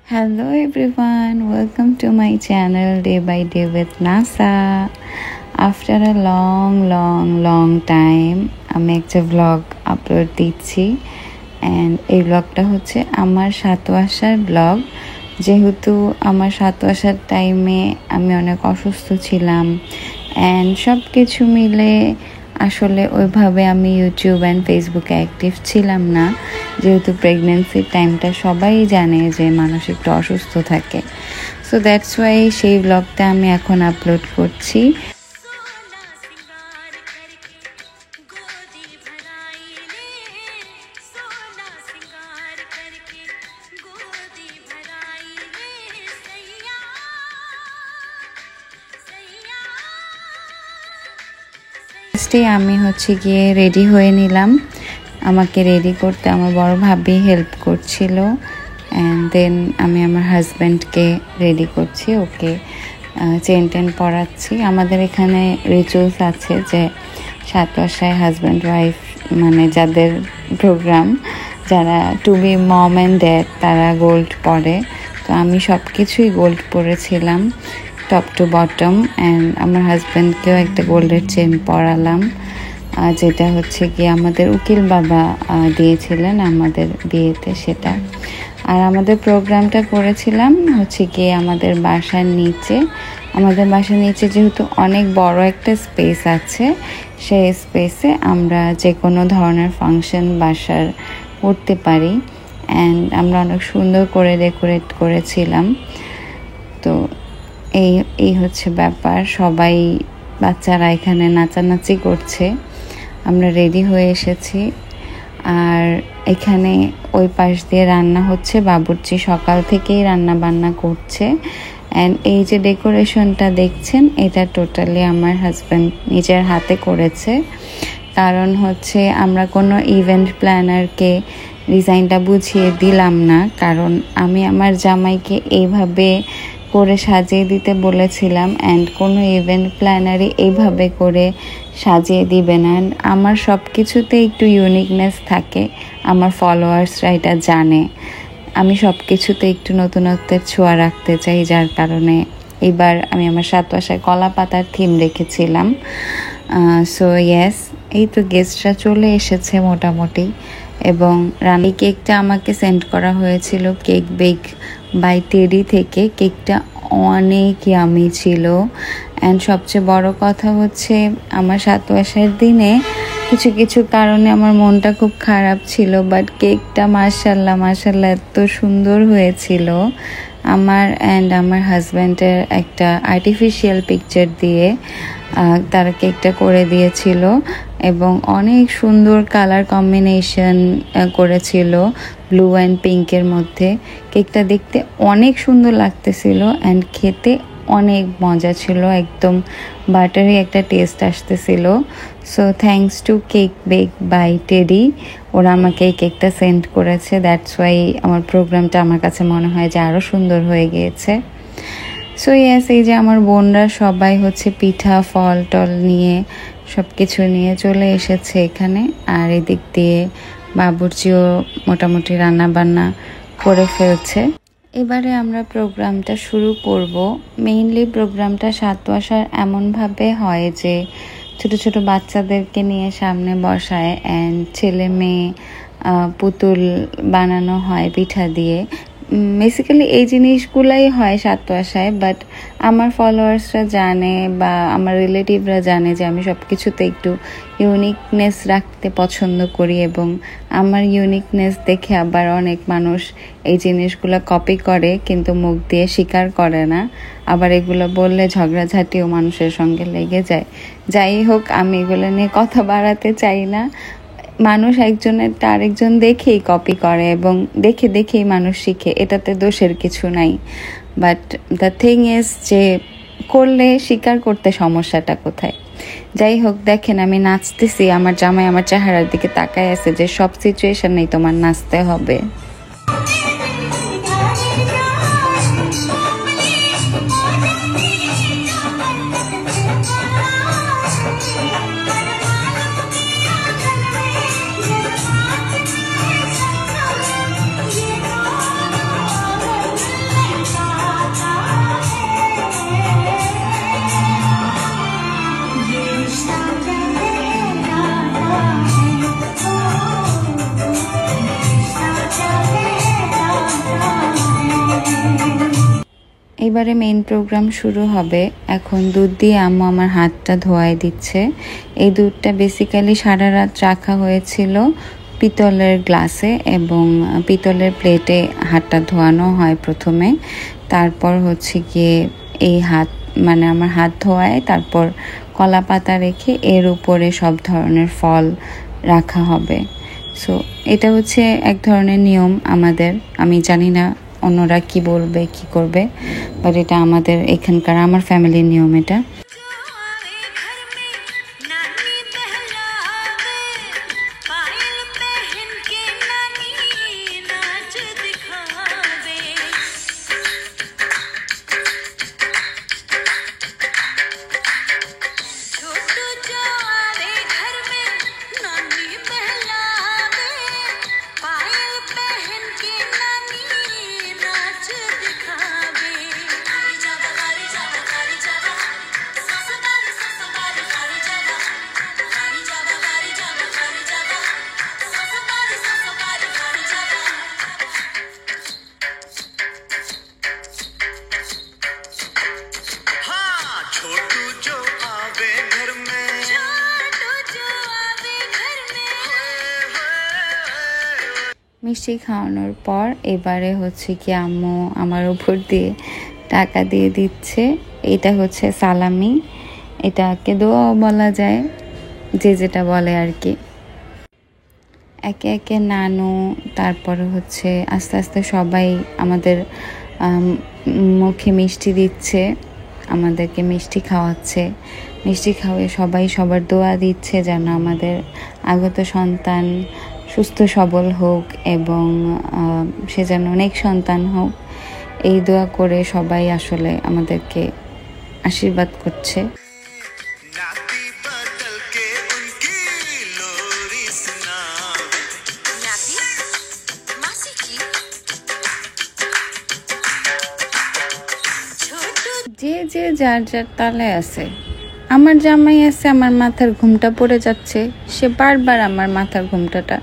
Hello everyone, welcome to my channel Day by Day with NASA. After a long time আমি একটা vlog upload দিচ্ছি and এই vlogটা হচ্ছে আমার সাত আসার vlog। যেহেতু আমার সাত আসার টাইমে আমি অনেক অসুস্থ ছিলাম and সব কিছু মিলে আসলে ওইভাবে আমি ইউটিউব এন্ড ফেসবুকে অ্যাক্টিভ ছিলাম না, যেহেতু প্রেগন্যান্সির টাইমটা সবাই জানে যে মানুষ একটু অসুস্থ থাকে। সো দ্যাটস ওয়াই সেই ব্লগটা আমি এখন আপলোড করছি। আমি হচ্ছে গিয়ে রেডি হয়ে নিলাম। আমাকে রেডি করতে আমার বড় ভাবি হেল্প করছিল অ্যান্ড দেন আমি আমার হাজব্যান্ডকে রেডি করছি, ওকে চেন টেন পরাচ্ছি। আমাদের এখানে রিচুয়ালস আছে যে সাত আসায় হাজব্যান্ড ওয়াইফ মানে যাদের প্রোগ্রাম, যারা to be mom and dad, তারা গোল্ড পরে। তো আমি সব কিছুই গোল্ড পরেছিলাম টপ টু বটম অ্যান্ড আমার হাজব্যান্ডকেও একটা গোল্ডের চেন পরালাম, যেটা হচ্ছে গিয়ে আমাদের উকিল বাবা দিয়েছিলেন আমাদের বিয়েতে সেটা। আর আমাদের প্রোগ্রামটা করেছিলাম হচ্ছে গিয়ে আমাদের বাসার নিচে। আমাদের বাসার নিচে যেহেতু অনেক বড় একটা স্পেস আছে, সেই স্পেসে আমরা যে কোনো ধরনের ফাংশন বাসার করতে পারি অ্যান্ড আমরা অনেক সুন্দর করে ডেকোরেট করেছিলাম। তো এই হচ্ছে ব্যাপার। সবাই বাচ্চারা এখানে নাচানাচি করছে, আমরা রেডি হয়ে এসেছি। আর এখানে ওই পাশ দিয়ে রান্না হচ্ছে, বাবুর্চি সকাল থেকেই রান্না বান্না করছে অ্যান্ড এই যে ডেকোরেশনটা দেখছেন এটা টোটালি আমার হাজব্যান্ড নিজের হাতে করেছে। কারণ হচ্ছে আমরা কোনো ইভেন্ট প্ল্যানারকে ডিজাইনটা বুঝিয়ে দিলাম না, কারণ আমি আমার জামাইকে এইভাবে করে সাজিয়ে দিতে বলেছিলাম অ্যান্ড কোনো ইভেন্ট প্ল্যানারই এইভাবে করে সাজিয়ে দিবে না। অ্যান্ড আমার সব কিছুতে একটু ইউনিকনেস থাকে, আমার ফলোয়ার্সরা এটা জানে। আমি সব কিছুতে একটু নতুনত্বের ছোঁয়া রাখতে চাই, যার কারণে এবার আমি আমার সাত আসায় কলা পাতার থিম রেখেছিলাম। সো ইয়েস, এই তো গেস্টরা চলে এসেছে মোটামুটি। এবং রানী কেকটা আমাকে সেন্ড করা হয়েছিল কেক বেক বাই টেডি থেকে। কেকটা অনেক ইয়ামি ছিল অ্যান্ড সবচেয়ে বড় কথা হচ্ছে আমার সাত আসার দিনে কিছু কারণে আমার মনটা খুব খারাপ ছিল, বাট কেকটা মাশাল্লাহ এত সুন্দর হয়েছিল। আমার অ্যান্ড আমার হাজব্যান্ডের একটা আর্টিফিশিয়াল পিকচার দিয়ে তারা কেকটা করে দিয়েছিল এবং অনেক সুন্দর কালার কম্বিনেশন করেছিল ব্লু অ্যান্ড পিঙ্কের মধ্যে। কেকটা দেখতে অনেক সুন্দর লাগতেছিল অ্যান্ড খেতে অনেক মজা ছিল, একদম বাটারি একটা টেস্ট আসতেছিল। So thanks to cake bake by Teddy, ওরা আমাকে এই কেকটা সেন্ড করেছে। দ্যাটস ওয়াই আমার প্রোগ্রামটা আমার কাছে মনে হয় যে আরও সুন্দর হয়ে গিয়েছে। সো ইয়েস, এই যে আমার বোনরা সবাই হচ্ছে পিঠা ফল টল নিয়ে সব কিছু নিয়ে চলে এসেছে এখানে। আর এদিক দিয়ে বাবুর্চিও মোটামুটি রান্না বান্না করে ফেলছে। এবারে আমরা প্রোগ্রামটা শুরু করব। মেইনলি প্রোগ্রামটা সাত আসার এমনভাবে হয় যে ছোট বাচ্চাদেরকে নিয়ে সামনে বসায় অ্যান্ড ছেলে মেয়ে পুতুল বানানো হয় পিঠা দিয়ে। বেসিক্যালি এই জিনিসগুলাই হয় সাত আসায়, বাট আমার ফলোয়ার্সরা জানে বা আমার রিলেটিভরা জানে যে আমি সব কিছুতে একটু ইউনিকনেস রাখতে পছন্দ করি এবং আমার ইউনিকনেস দেখে আবার অনেক মানুষ এই জিনিসগুলো কপি করে কিন্তু মুখ দিয়ে স্বীকার করে না। আবার এগুলো বললে ঝগড়াঝাটিও মানুষের সঙ্গে লেগে যায়। যাই হোক, আমি এগুলো নিয়ে কথা বাড়াতে চাই না। মানুষ একজনেরটা আরেকজন দেখেই কপি করে এবং দেখেই মানুষ শিখে, এটাতে দোষের কিছু নাই। বাট দ্য থিং ইজ যে করলে স্বীকার করতে সমস্যাটা কোথায়। যাই হোক, দেখেন আমি নাচতেছি, আমার জামাই আমার চেহারার দিকে তাকায় আছে যে সব সিচুয়েশনেই তোমার নাচতে হবে। এবারে মেইন প্রোগ্রাম শুরু হবে। এখন দুধ দিয়ে আম্মু আমার হাতটা ধোয়াই দিচ্ছে। এই দুধটা বেসিক্যালি সারা রাত রাখা হয়েছিল পিতলের গ্লাসে এবং পিতলের প্লেটে হাতটা ধোয়ানো হয় প্রথমে। তারপর হচ্ছে গিয়ে এই হাত মানে আমার হাত ধোয়ায় তারপর কলা পাতা রেখে এর উপরে সব ধরনের ফল রাখা হবে। সো এটা হচ্ছে এক ধরনের নিয়ম আমাদের। আমি জানি না অন্যরা কি বলবে কি করবে, বাট এটা আমাদের এখানকার আমার ফ্যামিলির নিয়ম এটা। মিষ্টি খাওয়ানোর পর এবারে হচ্ছে কি আম্মু আমার উপর দিয়ে টাকা দিয়ে দিচ্ছে। এটা হচ্ছে সালামি, এটাকে দোয়াও বলা যায়, যে যেটা বলে আর কি। একে একে নানু তারপরে হচ্ছে আস্তে আস্তে সবাই আমাদের মুখে মিষ্টি দিচ্ছে, আমাদেরকে মিষ্টি খাওয়াচ্ছে। মিষ্টি খাওয়িয়ে সবাই সবার দোয়া দিচ্ছে যেন আমাদের আগত সন্তান সুস্থ সবল হোক এবং সে যেন অনেক সন্তান হোক, এই দোয়া করে সবাই আসলে আমাদেরকে আশীর্বাদ করছে। যে যে যার যার তালে আছে। আমার জামাই আছে, আমার মাথার ঘুমটা পড়ে যাচ্ছে, সে বারবার আমার মাথার ঘুমটাটা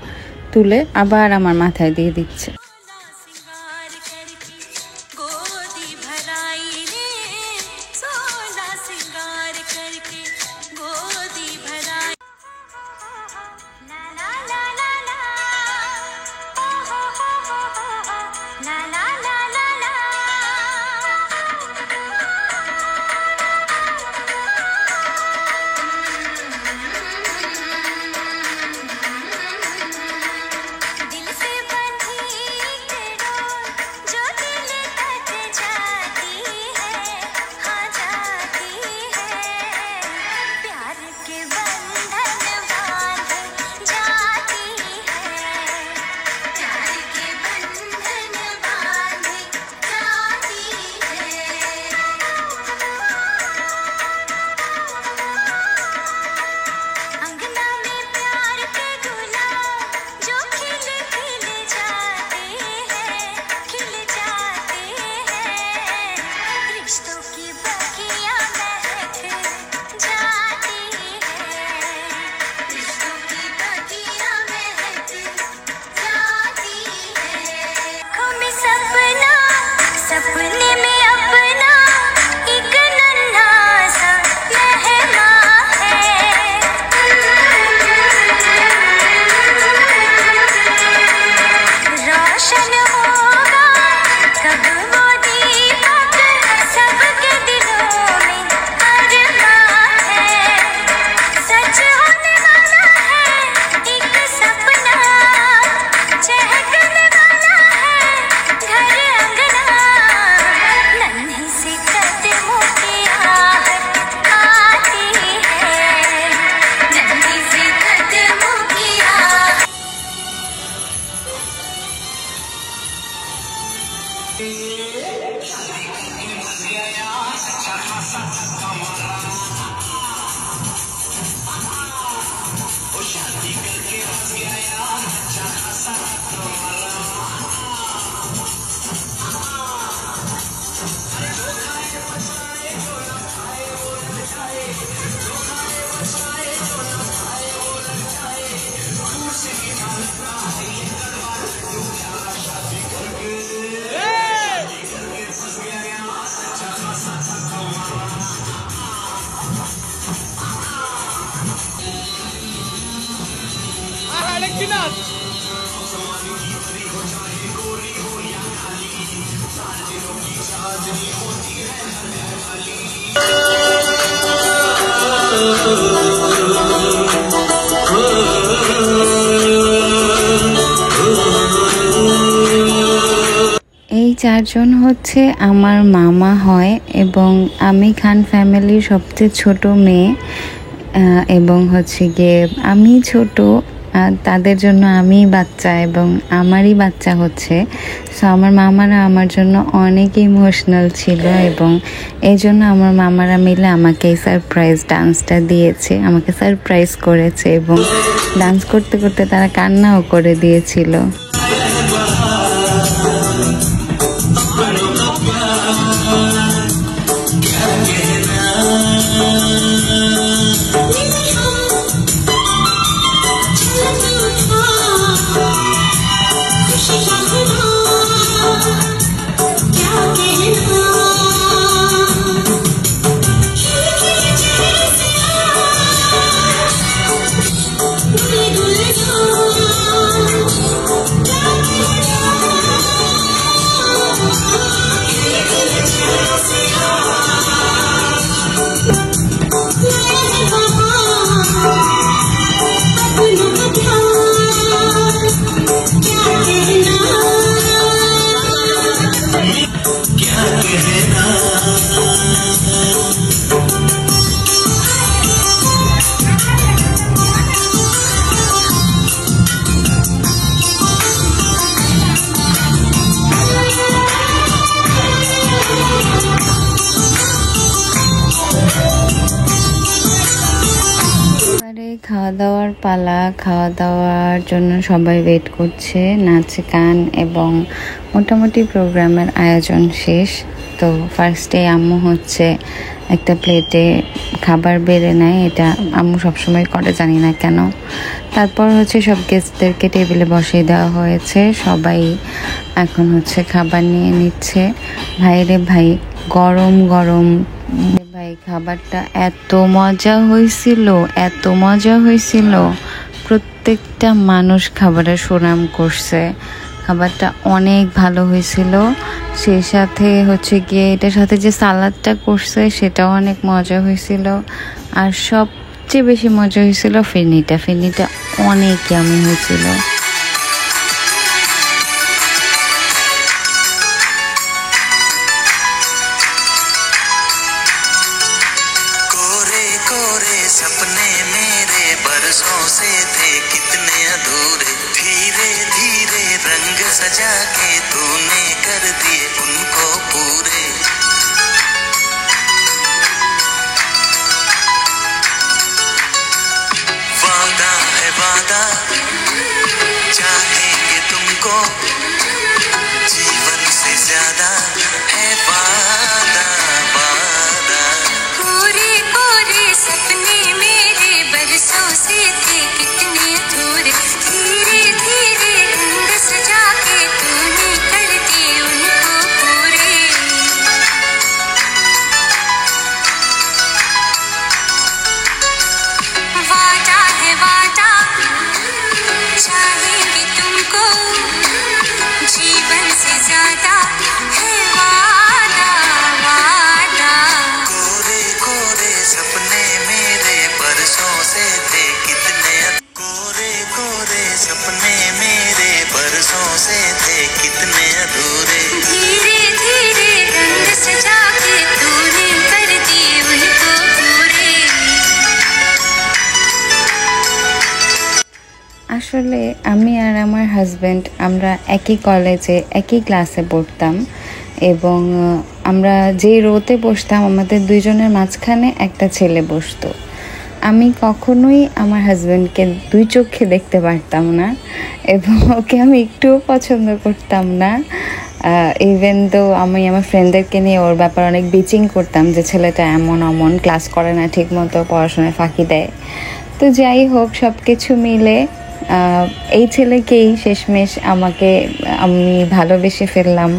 তুলে আবার আমার মাথায় দিয়ে দিচ্ছে। এই চারজন হচ্ছে আমার মামা হয় এবং আমি খান ফ্যামিলির সবচেয়ে ছোট মেয়ে এবং হচ্ছে গিয়ে আমি ছোট তাদের জন্য আমি বাচ্চা এবং আমারই বাচ্চা হচ্ছে। সো আমার মামারা আমার জন্য অনেক ইমোশনাল ছিল এবং এই জন্য আমার মামারা মিলে আমাকে এই সারপ্রাইজ ডান্সটা দিয়েছে, আমাকে সারপ্রাইজ করেছে এবং ডান্স করতে করতে তারা কান্নাও করে দিয়েছিল। খাওয়া দাওয়ার পালা, খাওয়া দাওয়ার জন্য সবাই ওয়েট করছে, নাচ গান এবং মোটামুটি প্রোগ্রামের আয়োজন শেষ। তো ফার্স্টে আম্মু হচ্ছে একটা প্লেটে খাবার বেড়ে নেয়, এটা আম্মু সবসময় করে, জানি না কেন। তারপর হচ্ছে সব গেস্টদেরকে টেবিলে বসিয়ে দেওয়া হয়েছে, সবাই এখন হচ্ছে খাবার নিয়ে নিচ্ছে। ভাইরে ভাই, গরম গরম ভাই, খাবারটা এত মজা হয়েছিল, এত মজা হয়েছিল, প্রত্যেকটা মানুষ খাবারের সুনাম করছে। খাবারটা অনেক ভালো হয়েছিল, সেই সাথে হচ্ছে গিয়ে এটার সাথে যে সালাদটা করছে সেটাও অনেক মজা হয়েছিল। আর সবচেয়ে বেশি মজা হয়েছিল ফিরনিটা অনেক ইয়ামি হয়েছিল। सपने मेरे बरसों से थे कितने अधूरे, धीरे धीरे रंग सजा के तूने कर दिए उनको पूरे। वादा है वादा, चाहेंगे तुमको, जीवन से ज्यादा है वादा वादा। कोरे कोरे सपने मेरे बरसों से थे कितने अधूरे, धीरे धीरे रंग सजा के तूने कर दिए उनको पूरे। वादा है वादा, चाहेंगे तुमको, जीवन से ज्यादा है वादा वादा। कोरे कोरे सपने मेरे बरसों से थे कितने, कोरे कोरे सपने मेरे बरसों से थे कितने अधूरे, धीरे धीरे रंग सजा के तूने कर दिए उनको पूरे। আসলে আমি আর আমার হাজব্যান্ড আমরা একই কলেজে একই ক্লাসে পড়তাম এবং আমরা যেই রোতে বসতাম আমাদের দুইজনের মাঝখানে একটা ছেলে বসতো। আমি কখনোই আমার হাজব্যান্ডকে দুই চোখে দেখতে পারতাম না এবং ওকে আমি একটুও পছন্দ করতাম না। ইভেন তো আমি আমার ফ্রেন্ডদেরকে নিয়ে ওর ব্যাপারে অনেক বিচিং করতাম যে ছেলেটা এমন অমন, ক্লাস করে না ঠিক মতো, পড়াশোনায় ফাঁকি দেয়। তো যাই হোক, সব কিছু মিলে এই ছেলেকেই শেষমেশ আমি ভালোবেসে ফেললাম।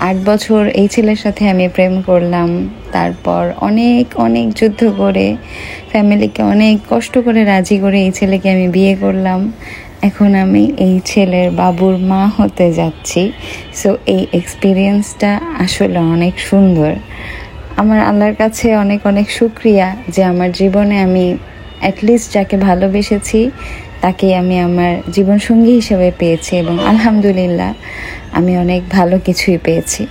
8 বছর এই ছেলের সাথে আমি প্রেম করলাম। তারপর অনেক অনেক যুদ্ধ করে ফ্যামিলিকে অনেক কষ্ট করে রাজি করে এই ছেলেকে আমি বিয়ে করলাম। এখন আমি এই ছেলের বাবুর মা হতে যাচ্ছি। সো এই এক্সপিরিয়েন্সটা আসলে অনেক সুন্দর। আমার আল্লাহর কাছে অনেক অনেক শুকরিয়া যে আমার জীবনে আমি অ্যাটলিস্ট যাকে ভালোবেসেছি তাকে আমি আমার জীবনসঙ্গী হিসেবে পেয়েছি, এবং আলহামদুলিল্লাহ আমি অনেক ভালো কিছুই পেয়েছি।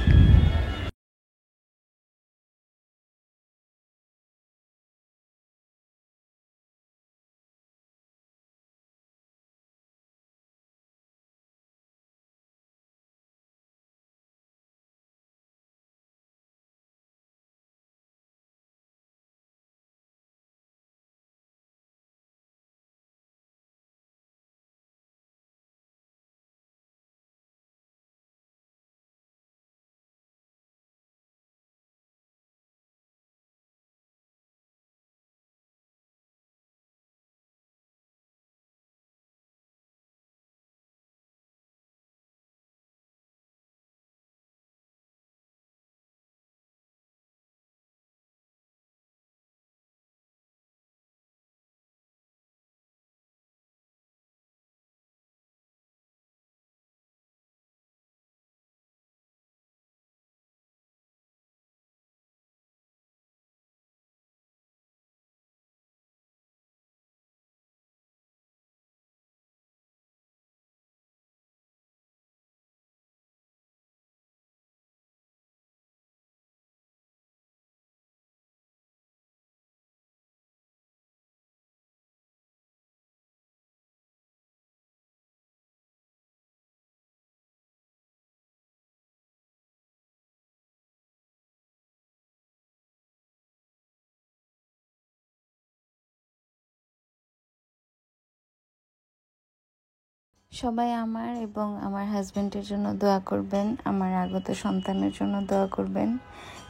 সবাই আমার এবং আমার হাজব্যান্ডের জন্য দোয়া করবেন, আমার আগত সন্তানের জন্য দোয়া করবেন।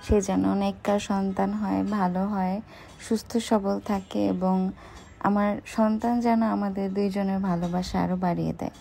সে যেন অনেকটা সন্তান হয়, ভালো হয়, সুস্থ সবল থাকে, এবং আমার সন্তান যেন আমাদের দুইজনের ভালোবাসা আরও বাড়িয়ে দেয়।